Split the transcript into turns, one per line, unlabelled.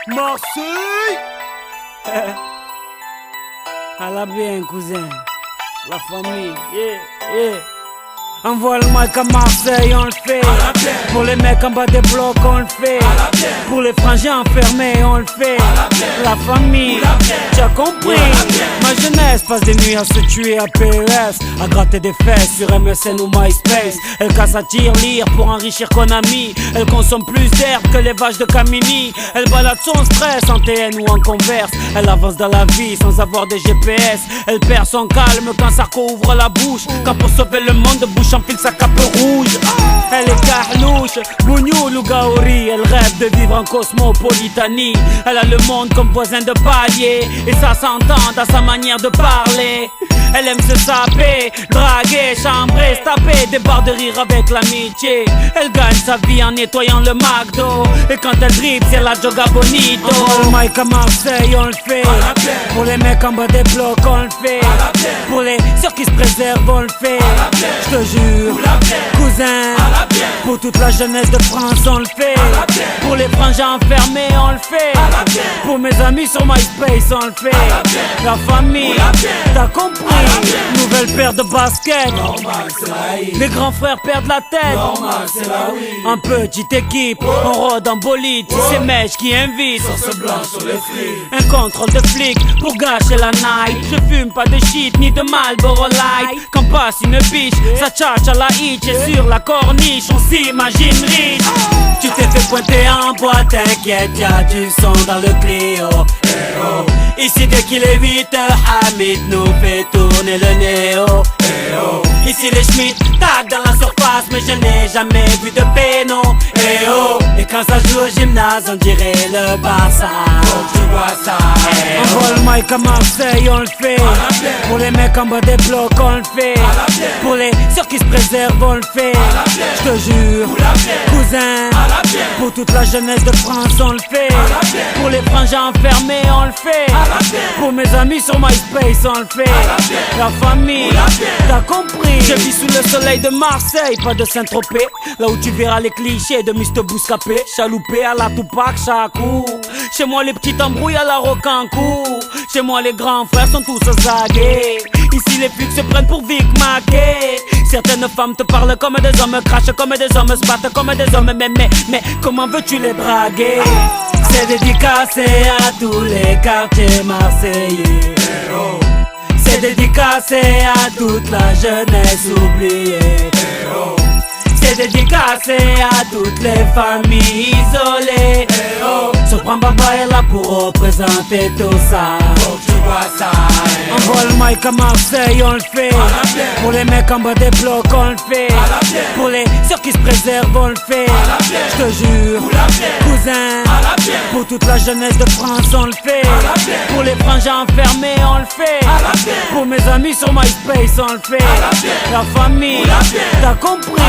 Marseille. À la bien, cousin. La famille, yeah. Envoie le mic à Marseille, on le fait. Pour les mecs en bas des blocs, on le fait. Pour les frangins enfermés, on le fait. La famille, tu as compris. Ma jeunesse passe des nuits à se tuer à PES, à gratter des fesses sur MSN ou MySpace. Elle casse à tirelire pour enrichir Konami. Elle consomme plus d'herbe que les vaches de Camini. Elle balade son stress en TN ou en Converse. Elle avance dans la vie sans avoir de GPS. Elle perd son calme quand Sarko ouvre la bouche. Quand pour sauver le monde, bouche enfile sa cape rouge. Elle est carlouche, bougnoul ou gaori. Elle rêve de vivre en cosmopolitanie. Elle a le monde comme voisin de palier, et ça s'entend dans sa manière de parler. Elle aime se saper, draguer, chambrer, se taper des barres de rire avec l'amitié. Elle gagne sa vie en nettoyant le McDo, et quand elle dribble c'est la Joga Bonito. Le mic à Marseille on le fait. Pour les mecs en bas des blocs on le fait. Pour les ceux qui se préservent on le fait. Je te jure, cousin, pour toute la jeunesse de France on le fait. Pour les frangins enfermés on le fait. Pour mes amis sur MySpace on le fait. La famille, t'as compris. Nouvelle paire de baskets. Les grands frères perdent la tête. En petite équipe, on rôde en bolide. C'est Mèche qui invite. Un contrôle de flic pour gâcher la night. Je fume pas de shit ni de Marlboro Light. Quand passe une biche, ça tchatche à la hitch. Et sur la corniche, on s'imagine riche. Tu t'es fait pointer en boîte, t'inquiète, y'a du son dans le Clio. Ici dès qu'il est 8h, Hamid nous fait tourner le néo. Ici les Schmitt tag dans la surface, mais je n'ai jamais vu de péno. Et quand ça joue au gymnase, on dirait le Barça. Tu vois ça. Envoie le mic à Marseille, on le fait. Pour les mecs en bas des blocs, on le fait. Pour les ceux qui se préservent, on le fait. Je te jure, cousin, pour toute la jeunesse de France, on le fait. Pour les frangins enfermés, on le fait. Pour mes amis sur MySpace, on le fait. La famille, t'as compris. Je vis sous le soleil de Marseille, pas de Saint-Tropez. Là où tu verras les clichés de Mr. Bouscapé. Chaloupé à la Tupac, Chakou. Chez moi les petites embrouilles à la Rocancourt. Chez moi les grands frères sont tous zagués. Ici les flics se prennent pour Vic Mackey. Certaines femmes te parlent comme des hommes, crachent comme des hommes, se battent comme des hommes. Mais comment veux-tu les draguer? C'est dédicacé à tous les quartiers marseillais. C'est dédicacé à toute la jeunesse oubliée. C'est dédicacé à toutes les familles isolées. Sopran Baba est là pour représenter tout ça. Envoie le mic à Marseille, on le fait. Pour les mecs en bas des blocs, on le fait. Pour les ceux qui se préservent, on le fait. Je te jure, cousin, pour toute la jeunesse de France, on le fait. Pour les frangins enfermés, on le fait. Pour mes amis sur MySpace, on le fait. La famille, t'as compris.